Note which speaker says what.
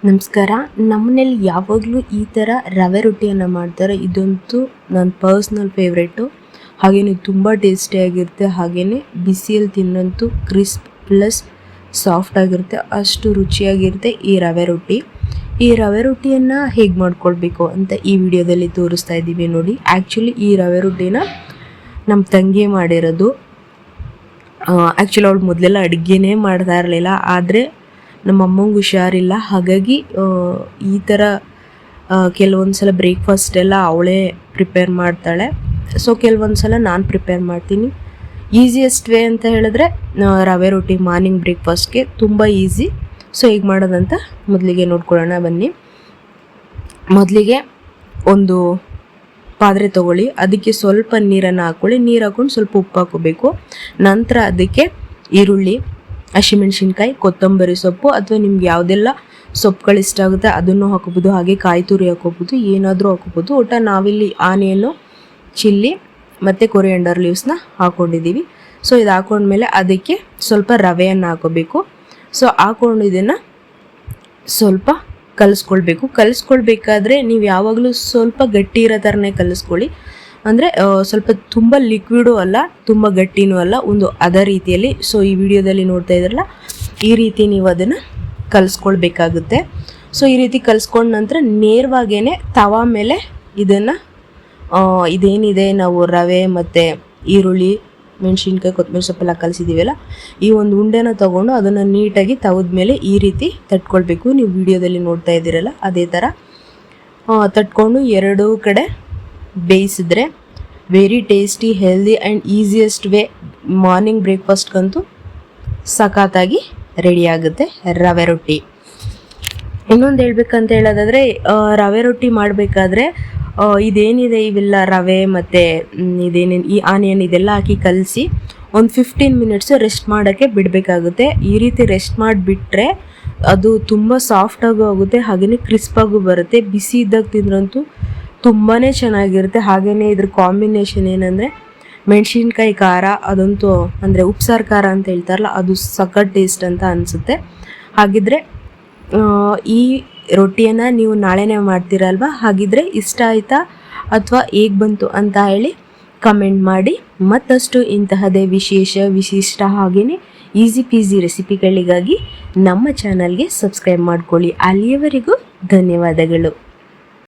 Speaker 1: ನಮಸ್ಕಾರ. ನಮ್ಮನೇಲಿ ಯಾವಾಗಲೂ ಈ ಥರ ರವೆ ರೊಟ್ಟಿಯನ್ನು ಮಾಡ್ತಾರೆ. ಇದಂತೂ ನನ್ನ ಪರ್ಸ್ನಲ್ ಫೇವ್ರೇಟು. ಹಾಗೆಯೇ ತುಂಬ ಟೇಸ್ಟಿಯಾಗಿರುತ್ತೆ. ಹಾಗೆಯೇ ಬಿಸಿಯಲ್ಲಿ ತಿನ್ನಂತೂ ಕ್ರಿಸ್ಪ್ ಪ್ಲಸ್ ಸಾಫ್ಟಾಗಿರುತ್ತೆ. ಅಷ್ಟು ರುಚಿಯಾಗಿರುತ್ತೆ ಈ ರವೆ ರೊಟ್ಟಿ. ಈ ರವೆ ರೊಟ್ಟಿಯನ್ನು ಹೇಗೆ ಮಾಡ್ಕೊಳ್ಬೇಕು ಅಂತ ಈ ವಿಡಿಯೋದಲ್ಲಿ ತೋರಿಸ್ತಾ ಇದ್ದೀವಿ ನೋಡಿ. ಆ್ಯಕ್ಚುಲಿ ಈ ರವೆ ರೊಟ್ಟಿನ ನಮ್ಮ ತಂಗಿ ಮಾಡಿರೋದು. ಆ್ಯಕ್ಚುಲಿ ಅವಳು ಮೊದಲೆಲ್ಲ ಅಡುಗೆನೇ ಮಾಡ್ತಾ ಇರಲಿಲ್ಲ. ಆದರೆ ನಮ್ಮ ಅಮ್ಮಂಗೆ ಹುಷಾರಿಲ್ಲ, ಹಾಗಾಗಿ ಈ ಥರ ಕೆಲವೊಂದು ಸಲ ಬ್ರೇಕ್ಫಾಸ್ಟ್ ಎಲ್ಲ ಅವಳೇ ಪ್ರಿಪೇರ್ ಮಾಡ್ತಾಳೆ. ಸೊ ಕೆಲವೊಂದು ಸಲ ನಾನು ಪ್ರಿಪೇರ್ ಮಾಡ್ತೀನಿ. ಈಸಿಯೆಸ್ಟ್ ವೇ ಅಂತ ಹೇಳಿದ್ರೆ ರವೆ ರೊಟ್ಟಿ ಮಾರ್ನಿಂಗ್ ಬ್ರೇಕ್ಫಾಸ್ಟ್ಗೆ ತುಂಬ ಈಸಿ. ಸೊ ಹೇಗೆ ಮಾಡೋದಂತ ಮೊದಲಿಗೆ ನೋಡ್ಕೊಳ್ಳೋಣ ಬನ್ನಿ. ಮೊದಲಿಗೆ ಒಂದು ಪಾತ್ರೆ ತೊಗೊಳ್ಳಿ, ಅದಕ್ಕೆ ಸ್ವಲ್ಪ ನೀರನ್ನು ಹಾಕ್ಕೊಳ್ಳಿ. ನೀರು ಹಾಕ್ಕೊಂಡು ಸ್ವಲ್ಪ ಉಪ್ಪು ಹಾಕೋಬೇಕು. ನಂತರ ಅದಕ್ಕೆ ಈರುಳ್ಳಿ, ಹಸಿಮೆಣ್ಸಿನ್ಕಾಯಿ, ಕೊತ್ತಂಬರಿ ಸೊಪ್ಪು ಅಥವಾ ನಿಮ್ಗೆ ಯಾವುದೆಲ್ಲ ಸೊಪ್ಪುಗಳು ಇಷ್ಟ ಆಗುತ್ತೆ ಅದನ್ನು ಹಾಕೋಬೋದು. ಹಾಗೆ ಕಾಯಿ ತುರಿ ಹಾಕೋಬೋದು, ಏನಾದರೂ ಹಾಕೋಬೋದು. ಒಟ್ಟ ನಾವಿಲ್ಲಿ ಆನಿಯನ್ನು, ಚಿಲ್ಲಿ ಮತ್ತು ಕೊರಿಯಾಂಡರ್ ಲೀವ್ಸ್ನ ಹಾಕ್ಕೊಂಡಿದ್ದೀವಿ. ಸೊ ಇದು ಹಾಕೊಂಡ್ಮೇಲೆ ಅದಕ್ಕೆ ಸ್ವಲ್ಪ ರವೆಯನ್ನು ಹಾಕೋಬೇಕು. ಸೊ ಹಾಕೊಂಡು ಇದನ್ನು ಸ್ವಲ್ಪ ಕಲಿಸ್ಕೊಳ್ಬೇಕಾದ್ರೆ ನೀವು ಯಾವಾಗಲೂ ಸ್ವಲ್ಪ ಗಟ್ಟಿ ಇರೋ ಥರನೇ ಕಲಿಸ್ಕೊಳ್ಳಿ. ಅಂದರೆ ಸ್ವಲ್ಪ ತುಂಬ ಲಿಕ್ವಿಡು ಅಲ್ಲ, ತುಂಬ ಗಟ್ಟಿನೂ ಅಲ್ಲ, ಒಂದು ಅದ ರೀತಿಯಲ್ಲಿ. ಸೊ ಈ ವಿಡಿಯೋದಲ್ಲಿ ನೋಡ್ತಾ ಇದ್ರಲ್ಲ, ಈ ರೀತಿ ನೀವು ಅದನ್ನು ಕಲಿಸ್ಕೊಳ್ಬೇಕಾಗುತ್ತೆ. ಸೊ ಈ ರೀತಿ ಕಲಿಸ್ಕೊಂಡ ನಂತರ ನೇರವಾಗೇ ತವಾ ಮೇಲೆ ಇದನ್ನು ಇದೇನಿದೆ ನಾವು ರವೆ ಮತ್ತು ಈರುಳ್ಳಿ, ಮೆಣಸಿನ್ಕಾಯಿ, ಕೊತ್ತಂಬರಿ ಸೊಪ್ಪೆಲ್ಲ ಕಲಿಸಿದ್ದೀವಲ್ಲ, ಈ ಒಂದು ಉಂಡೆನ ತೊಗೊಂಡು ಅದನ್ನು ನೀಟಾಗಿ ತವದ ಮೇಲೆ ಈ ರೀತಿ ತಟ್ಕೊಳ್ಬೇಕು. ನೀವು ವಿಡಿಯೋದಲ್ಲಿ ನೋಡ್ತಾ ಇದ್ದೀರಲ್ಲ ಅದೇ ಥರ ತಟ್ಕೊಂಡು ಎರಡೂ ಕಡೆ ಬೇಯಿಸಿದ್ರೆ very tasty, healthy and easiest way morning ಬ್ರೇಕ್ಫಾಸ್ಟ್ಗಂತೂ ಸಖತ್ತಾಗಿ ರೆಡಿ ಆಗುತ್ತೆ ರವೆ ರೊಟ್ಟಿ. ಇನ್ನೊಂದು ಹೇಳ್ಬೇಕಂತ ಹೇಳೋದಾದರೆ, ರವೆ ರೊಟ್ಟಿ ಮಾಡಬೇಕಾದ್ರೆ ಇದೇನಿದೆ ಇವೆಲ್ಲ ರವೆ ಮತ್ತು ಇದೇನೇನು ಈ ಆನಿಯನ್ ಇದೆಲ್ಲ ಹಾಕಿ ಕಲಸಿ ಒಂದು 15 ಮಿನಿಟ್ಸು ರೆಸ್ಟ್ ಮಾಡೋಕ್ಕೆ ಬಿಡಬೇಕಾಗುತ್ತೆ. ಈ ರೀತಿ ರೆಸ್ಟ್ ಮಾಡಿಬಿಟ್ರೆ ಅದು ತುಂಬ ಸಾಫ್ಟಾಗೂ ಆಗುತ್ತೆ, ಹಾಗೆಯೇ ಕ್ರಿಸ್ಪಾಗೂ ಬರುತ್ತೆ. ಬಿಸಿ ಇದ್ದಾಗ ತಿಂದ್ರಂತೂ ತುಂಬಾ ಚೆನ್ನಾಗಿರುತ್ತೆ. ಹಾಗೆಯೇ ಇದ್ರ ಕಾಂಬಿನೇಷನ್ ಏನಂದರೆ ಮೆಣಸಿನ್ಕಾಯಿ ಖಾರ, ಅದಂತೂ ಅಂದರೆ ಉಪ್ಸಾರು ಖಾರ ಅಂತ ಹೇಳ್ತಾರಲ್ಲ, ಅದು ಸಖತ್ ಟೇಸ್ಟ್ ಅಂತ ಅನಿಸುತ್ತೆ. ಹಾಗಿದ್ರೆ ಈ ರೊಟ್ಟಿಯನ್ನು ನೀವು ನಾಳೆನೇ ಮಾಡ್ತೀರಲ್ವ, ಹಾಗಿದ್ರೆ ಇಷ್ಟ ಆಯಿತಾ ಅಥವಾ ಹೇಗೆ ಬಂತು ಅಂತ ಹೇಳಿ ಕಮೆಂಟ್ ಮಾಡಿ. ಮತ್ತಷ್ಟು ಇಂತಹದೇ ವಿಶಿಷ್ಟ ಹಾಗೆಯೇ ಈಸಿ ಪೀಸಿ ರೆಸಿಪಿಗಳಿಗಾಗಿ ನಮ್ಮ ಚಾನಲ್ಗೆ ಸಬ್ಸ್ಕ್ರೈಬ್ ಮಾಡ್ಕೊಳ್ಳಿ. ಅಲ್ಲಿಯವರೆಗೂ ಧನ್ಯವಾದಗಳು.